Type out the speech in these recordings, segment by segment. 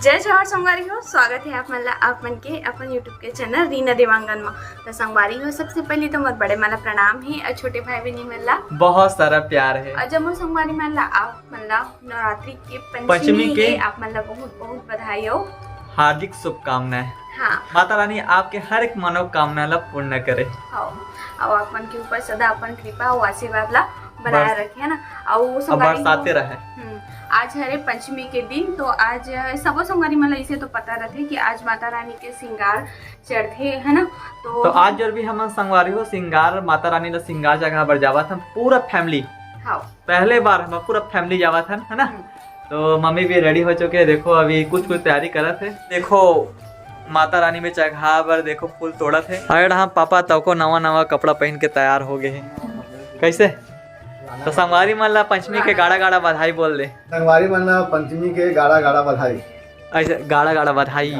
जय जवाहर संगवारी हो, स्वागत है आप मन के अपन यूट्यूब के चैनल रीना देवांगन में। तो संगवारी हो, सबसे पहले तो मोर बड़े मला प्रणाम है और छोटे भाई बहनी मला बहुत सारा प्यार है। और जब मोर संगवारी मला आप मला नवरात्रि के पंचमी के आप मला बहुत बहुत बधाई हो, हार्दिक शुभकामनाएं। हाँ, माता रानी आपके हर एक मनोकामना ला पूर्ण करे। हाँ, और अपन के ऊपर सदा अपन कृपा और आशीर्वाद ला बनाए रखे है ना। और बरसाते रहे। आज हरे पंचमी के दिन, तो आज सबो संगवारी मला इसे तो पता रहते कि आज माता रानी के श्रृंगार चढ़ते है ना। तो आज जो भी हम संगवारी हो श्रृंगार माता रानी ला श्रृंगार जगह पर जावा था पूरा फैमिली। हाँ, पहले बार हम पूरा फैमिली जावा था है ना। तो मम्मी भी रेडी हो चुके, देखो अभी कुछ तैयारी करत है। देखो माता रानी में चढ़ा पर देखो फूल तोड़ा थे। अगर हम पापा तब को नवा कपड़ा पहन के तैयार हो गए हैं। कैसे तो संगवारी मन ला पंचमी के गाड़ा गाड़ा बधाई बोल दे। संगवारी मन ला पंचमी के गाड़ा गाड़ा बधाई। ऐसे गाड़ा गाड़ा बधाई।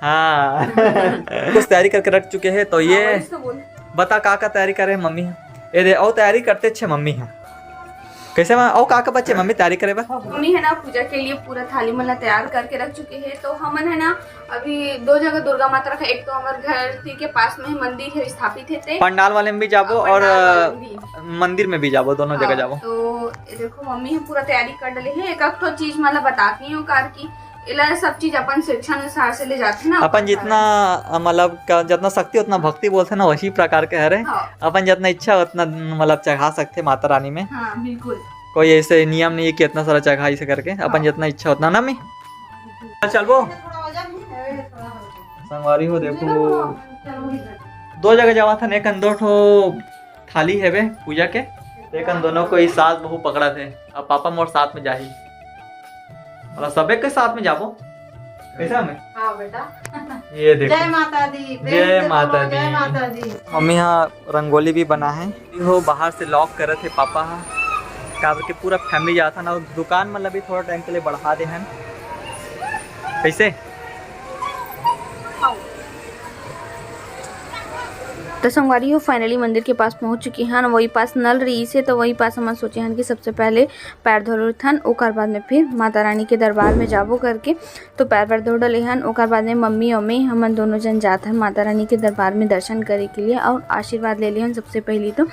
हाँ कुछ तैयारी करके रख चुके हैं। तो ये बता का तैयारी करे मम्मी है? ये दे और तैयारी करते अच्छे मम्मी है। कैसे और का बच्चे मम्मी तैयारी करे बा? मम्मी है ना पूजा के लिए पूरा थाली मला तैयार करके रख चुके हैं। तो हमन है ना अभी दो जगह दुर्गा माता रखा, एक तो हमारे घर के पास में मंदिर है स्थापित है, पंडाल वाले में भी जाबो और मंदिर में भी जाबो, दोनों जगह जाबो। तो देखो मम्मी है पूरा तैयारी कर डले है। एक तो चीज मला बताती हूँ कार की इला सब चीज अपन शिक्षा अनुसार से ले जाते ना। अपन जितना मतलब जितना शक्ति उतना भक्ति बोलते ना, वही प्रकार के हरे। हाँ। अपन जितना इच्छा उतना मतलब चढ़ा सकते माता रानी में। हाँ, बिल्कुल कोई ऐसे नियम नहीं है कि इतना सारा चढ़ा इसे करके। हाँ। अपन जितना इच्छा उतना ना मी चल वो संगवारी हो। देखो दो जगह जावा था, एक दो ठो थाली है बे पूजा के, एक दोनों को सास बहू पकड़ा थे। अब पापा मोर साथ में जाही और सबे के साथ में जाबो। कैसा हमें? हाँ बेटा। ये देखो जय माता दी, जय माता दी। मम्मी यहाँ रंगोली भी बना है हो, बाहर से लॉक करे थे पापा का के पूरा फैमिली जाता ना। दुकान मतलब भी थोड़ा टाइम के लिए बढ़ा दे हैं। कैसे तो संगवारी हो फाइनली मंदिर के पास पहुंच चुकी हैं। वही पास नल रही से, तो वही पास हम सोचे हैं कि सबसे पहले पैर धो थन, ओकर बाद में फिर माता रानी के दरबार में जाबो करके। तो पैर धो डले हन, ओकर बाद में मम्मी और मैं हम दोनों जन जाते हैं माता रानी के दरबार में दर्शन करे के लिए और आशीर्वाद ले लिया सबसे पहले तो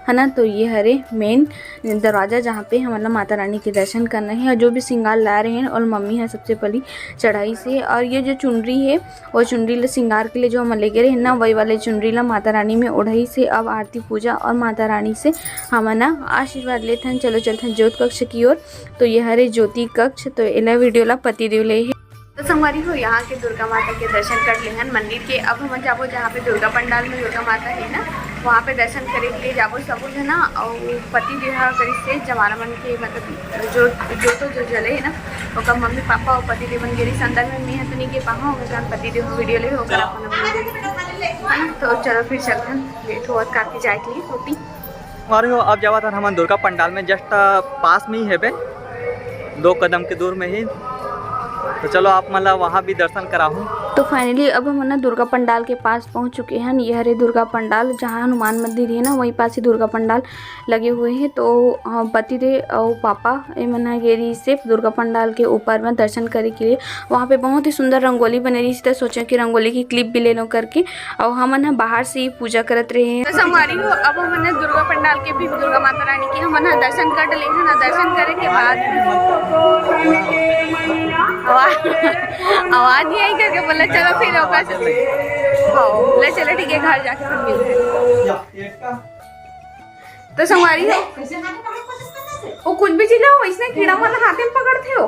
है ना। तो ये हरे मेन दरवाज़ा जहाँ पे हमारा माता रानी के दर्शन करना है और जो भी श्रृंगार ला रहे हैं। और मम्मी है सबसे पहली चढ़ाई से, और ये जो चुनरी है वो चुनरी श्रृंगार के लिए जो हम लेके रहे ना, वही वाले चुनरी ला माता रानी में ओढ़ाई से अब आरती पूजा और माता रानी से हम ना आशीर्वाद लेते हैं। चलो चलते हैं ज्योत कक्ष की ओर। तो ये हरे ज्योति कक्ष, तो इला वीडियो ला पति देव ले है। तो संगवारी हो यहाँ के दुर्गा माता के दर्शन कर ले हैं मंदिर के। अब हम जाबो जहाँ पे दुर्गा पंडाल में दुर्गा माता है ना, वहाँ पे दर्शन करे के लिए जाबो सब है ना। और पति देव करी से जमाना मन के मतलब जो जले है ना, वो मम्मी पापा और पति देव गिरी संदर्भ में मैं तो नहीं के पाहा होगा पति देव वीडियो ले होकर अपन। तो चलो फिर चलते हैं, लेट हो काफी जाए के लिए रोटी हमारे हो। अब जावा था हम दुर्गा पंडाल में, जस्ट पास में ही है बे, 2 कदम के दूर में ही। तो चलो आप मतलब वहाँ भी दर्शन कराऊँ। तो फाइनली अब हम ना दुर्गा पंडाल के पास पहुँच चुके हैं। ये हरे दुर्गा पंडाल जहाँ हनुमान मंदिर है ना, वहीं पास ही दुर्गा पंडाल लगे हुए हैं। तो पति देव और पापा मना गेरी से दुर्गा पंडाल के ऊपर में दर्शन करे के लिए वहाँ पे बहुत ही सुंदर रंगोली बने रही थी। तो सोचा कि रंगोली की क्लिप भी ले लो करके, और हम ना बाहर से ही पूजा करते रहे हैं। संगवारी हो अब हम ना दुर्गा पंडाल के भी दुर्गा माता रानी के हम ना दर्शन कर ले हैं ना। दर्शन करे के बाद आवाज नहीं आई करके बोला चलो फिर होगा ले चलो ठीक है घर जाके फिर मिलते हैं। तो संगवारी हो वो कुछ भी चिल्ला हो, इसने कीड़ा वाला हाथ में पकड़ते हो।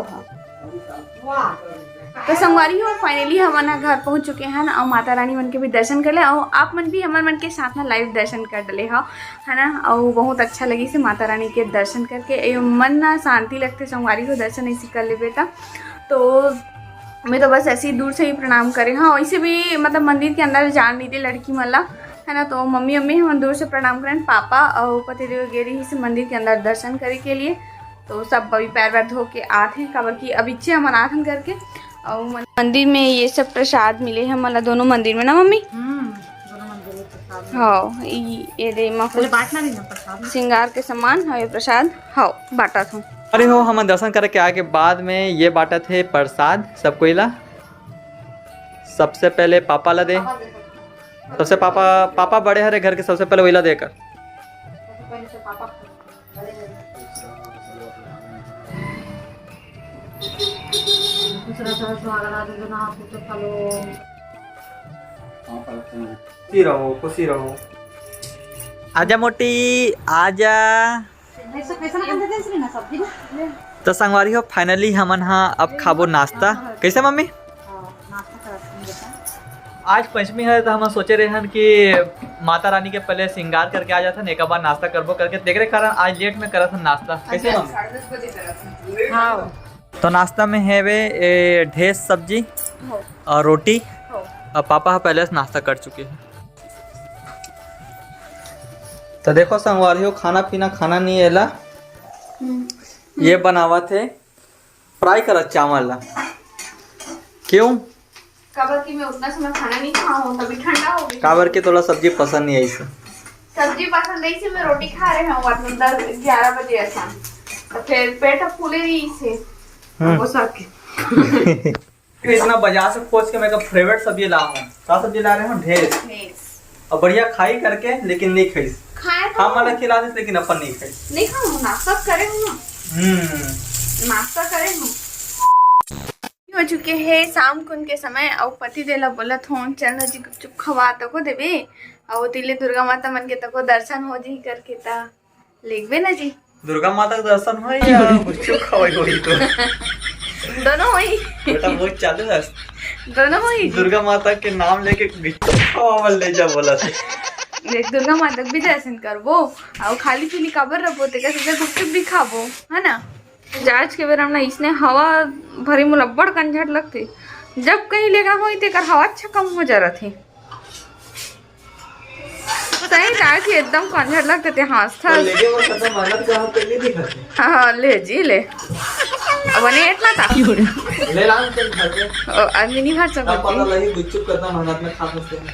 तो संगवारी हो फाइनली हम ना घर पहुंच चुके हैं और माता रानी मन के भी दर्शन कर ले, और आप मन भी हमारे मन के साथ ना लाइव दर्शन कर डले हो है ना। और बहुत अच्छा लगी से माता रानी के दर्शन करके मन ना शांति लगते। संगवारी हो दर्शन ऐसे कर ले बेटा। तो मैं तो बस ऐसे ही दूर से ही प्रणाम करे। हाँ वैसे भी मतलब मंदिर के अंदर जान नहीं दे लड़की मला है ना। तो मम्मी हम दूर से प्रणाम करें, पापा और पति देव गेरी ही से मंदिर के अंदर दर्शन करे के लिए। तो सब अभी पैर धो के आते हैं काबर की अब इच्छे हम आथन करके। और मंदिर में ये सब प्रसाद मिले हैं मला दोनों मंदिर में ना मम्मी। हाँ ये दे श्रृंगार के सामान है प्रसाद हाँ बांटा था। अरे हो हम दर्शन करके आके बाद में ये बांटा थे प्रसाद सबको इला। सबसे पहले पापा ला दे, सबसे पापा बड़े हरे घर के, सबसे पहले वहीला देकर। खुशी रहो, खुशी रहो। आजा मोटी आजा। तो संगवारी हो फाइनली हमन हाँ अब खाबो नाश्ता। कैसे मम्मी? आज पंचमी है तो हम सोचे रहे हैं कि माता रानी के पहले श्रृंगार करके आ जाता, एक बार नाश्ता करबो करके देख रहे कारण आज लेट में करा था नाश्ता। कैसे मम्मी? हाँ। तो नाश्ता में है वे ढेर सब्जी और रोटी, और पापा पहले से नाश्ता कर चुके हैं। तो देखो संगवारी हो खाना पीना खाना नहीं एला, ये बनावा थे फ्राई करा चावल ला। क्यों? काबर की मैं उतना समय खाना नहीं खाऊं, तभी ठंडा हो गई। काबर के थोड़ा सब्जी पसंद नहीं आई से। सब्जी पसंद नहीं से मैं रोटी खा रहे हूँ मतलब 10-11 बजे ऐसा, तो फिर पेट फूले नहीं से वो सब इतना बाजार से खोज के मेरा फेवरेट सब्जी ला हूँ। क्या सब्जी ला रहे हूँ? ढेर और बढ़िया खाई करके, लेकिन नहीं खाई। खाए तो हम वाला खिला दे लेकिन अपन नहीं खाई। नहीं खाऊं, नाश्ता करे हूँ ना, नाश्ता करे हूँ। हो चुके हैं शाम कुन के समय और पति देला बोलत हो चल जी गुपचुप खवा तको देवे और तिले दुर्गा माता मन के तको दर्शन हो जी करके ता लेगबे ना जी। दुर्गा माता का दर्शन हो या गुपचुप खवाई होई तो दोनों होई बेटा बहुत चालू है। दोनों होई। दुर्गा माता के नाम लेके गुपचुप खवावल ले जा बोला थे। देख दुर्गा माता भी दर्शन करबो और खाली पीली काबर रबो ते कैसे गुपचुप भी खाबो है ना। जांच के बेर हमने इसने हवा भरी मोला बड़ कंझट लगते, जब कहीं लेगा होई तेकर हवा अच्छा कम हो जा रही। सही जांच एकदम कंझट लगते थे। हाँ था लेके वो खत्म मेहनत का हम पहले दिखाते। हाँ ले जी ले अब नहीं इतना था ले लान चल खाते आदमी नहीं भर सकता। पता लगी गुपचुप करना मेहनत में खा सकते हैं।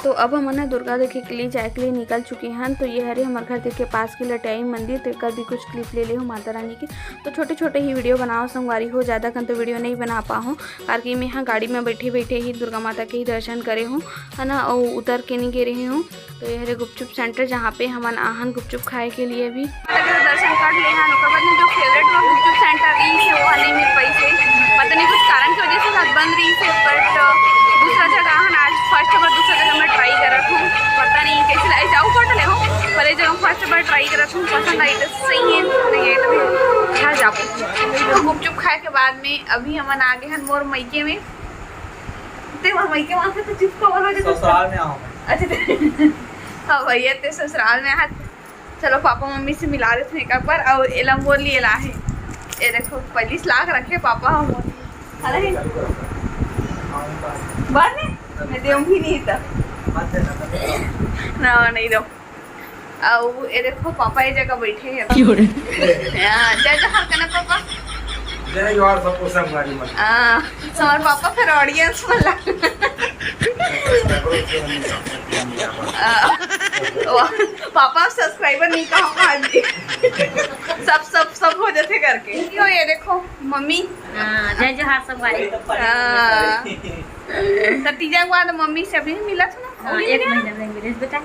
तो अब हम ना दुर्गा देखे के लिए जाए के लिए निकल चुके हैं। तो ये हरे हमारे घर के पास के लटाई मंदिर तेकर भी कुछ क्लिप ले ले हूँ माता रानी की। तो छोटे छोटे ही वीडियो बनाओ संगवारी हो, ज़्यादा कन तो वीडियो नहीं बना पाऊँ कारण मैं यहाँ गाड़ी में बैठे बैठे ही दुर्गा माता के ही दर्शन करे हूँ है ना, और उतर के नहीं गे रही हूँ। तो ये हरे गुपचुप सेंटर जहाँ पे हम आहन गुपचुप खाए के लिए भी दर्शन कर ले हैं। जो फेवरेट गुपचुप सेंटर रही है वो नहीं मिल पाई से, पता नहीं कुछ कारण की वजह से साथ बंद रही है। बट दूसरा जगह हम आज फर्स्ट बार दूसरा जगह मैं ट्राई कर रहा हूँ, पता नहीं कैसे लाई जाऊँ फोटो ले हूँ पर जगह फर्स्ट बार ट्राई कर रहा हूँ। पसंद आई तो सही है, नहीं है तो घर जाओ। गुपचुप खाए के बाद में अभी हम आ गए हैं मोर मैके में। मैके वहाँ से तो चिपका वाला ससुराल में आओ। अच्छा हाँ भैया ते ससुराल में हाथ चलो पापा मम्मी से मिला रहे थे एक बार और एलम बोल लिए ला है। ये देखो 25 लाख रखे पापा हम अरे बार मैं दूंगी नहीं था ना नहीं दो। और ये देखो पापा ये जगह बैठे हैं जय जहाँ का ना पापा हमारे पापा फिर ऑडियंस में पापा सब्सक्राइबर नहीं कहूँगा आज सब सब सब हो जाते करके। यो ये देखो मम्मी जय जोहार सब भाई। तीजा के बाद मम्मी से अभी मिला था ना, एक महीना में मिले बेटा,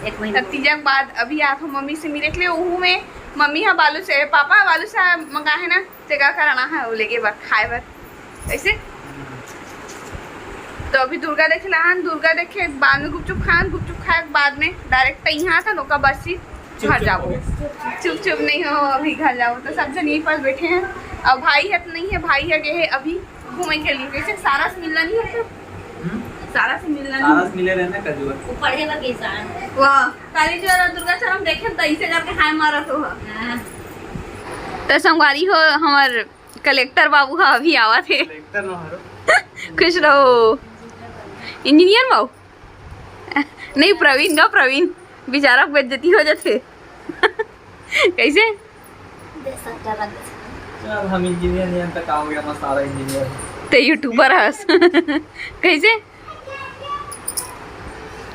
एक महीना। तीजा के बाद अभी आ तो मम्मी से मिले के लिए उहू में मम्मी हाँ बालू से पापा बालू से मंगा है ना तेगा कराना है वो लेके बार खाए बार ऐसे। तो अभी दुर्गा देखे लान, दुर्गा देखे बाद में गुपचुप खान, गुपचुप खाए बाद में डायरेक्ट यहाँ था नौका बस ही घर जाओ। चुप चुप नहीं हो अभी घर जाओ। तो सब जन यहीं पर बैठे हैं। अब भाई है तो नहीं है, भाई है गए है अभी घूमने के लिए। कैसे सारा से मिलना नहीं है, सारा से मिलना नहीं, सारा से मिले रहने का जुआ ऊपर है लगे सान वाह काली जो दुर्गा चरम देखे तो ऐसे जाके हाय मारा तो संगवारी हो हमार कलेक्टर बाबू हा अभी आवा थे। खुश रहो इंजीनियर बाबू नहीं प्रवीण का प्रवीण बेचारा बेइज्जती हो जाते कैसे हम इंजीनियर नहीं तक आ गया मैं सारा इंजीनियर ते यूट्यूबर हस कैसे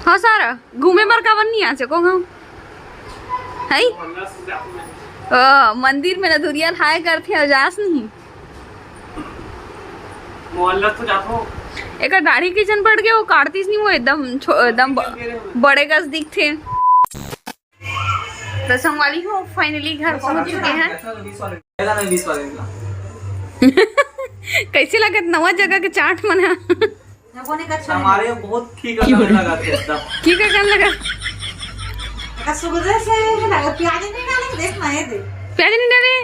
हाँ सारा घूमे बार का नहीं आ सको गाँव है मंदिर में नदुरिया खाए करथे और जास नहीं मोहल्ला तो जातो एक दाढ़ी किचन पड़ के वो काटतीस नहीं, वो एकदम बड़े गज दिखते। तो संगवारी हो फाइनली घर पहुंच चुके हैं। कैसे लगत नवा जगह के चाट मना हमारे बहुत ठीक लगा थे एकदम। की का करने लगा प्याज नहीं डाले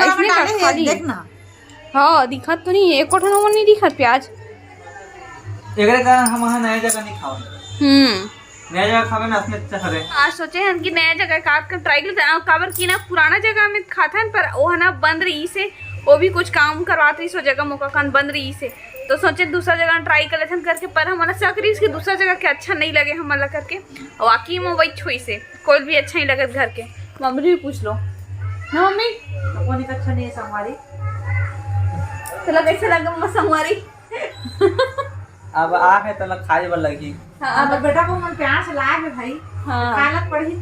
ऐसने का खाली हाँ दिखत तो नहीं है, एक कोठा नंबर नहीं दिखत प्याज। एकरे का हम वहां नया जगह नहीं खाओ, नया जगह खावे ना अपने अच्छा करे। आज सोचे हैं कि नया जगह काट कर ट्राई करते हैं, काबर की ना पुराना जगह में खाता है पर वो है ना बंद रही से, वो भी कुछ काम करवाते ही सो जगह मौका खान बंद रही से, तो सोचे दूसरा जगह ट्राई कर लेते करके, पर हमारा सकरी इसकी दूसरा जगह के अच्छा नहीं लगे हमारा करके। वाकई में वही छोई से कोई भी अच्छा नहीं लगे घर के। मम्मी भी पूछ लो ना मम्मी अच्छा नहीं है संगवारी, चलो कैसे लगा मम्मा संगवारी। अब आ है तो खाए वाला लगी। हाँ, अब बेटा को मन प्यार से लाए है भाई। हाँ। कालक पड़ी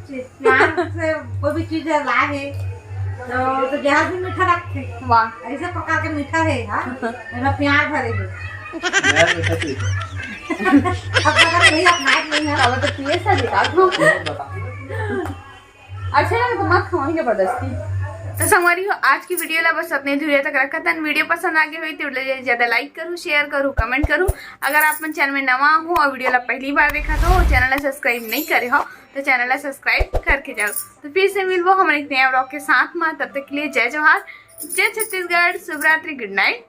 प्यार से कोई भी चीज लाए है तो जहाँ भी मीठा रखते। वाह ऐसे प्रकार के मीठा है हाँ, मेरा प्यार भरेगी। अब अगर नहीं अपनाए नहीं है अब तो पिए सा दिखा दो। अच्छा ना तो मत खाओ जबरदस्ती। तो संगवारी हो आज की वीडियो ला बस अपने धुरिया तक रखा था। वीडियो पसंद आ गई हुई तो ज्यादा लाइक करूँ, शेयर करूँ, कमेंट करूँ। अगर आप मन चैनल में नवा हो और वीडियो ला पहली बार देखा तो चैनल ला सब्सक्राइब नहीं करे हो तो चैनल ला सब्सक्राइब करके जाओ। तो फिर से मिलबो हमारे एक नया ब्लॉग के साथ में, तब तक के लिए जय जोहार, जय छत्तीसगढ़, शुभ रात्रि, गुड नाइट,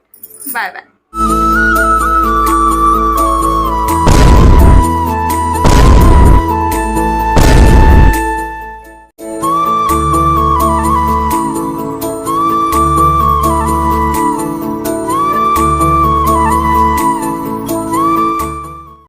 बाय बाय।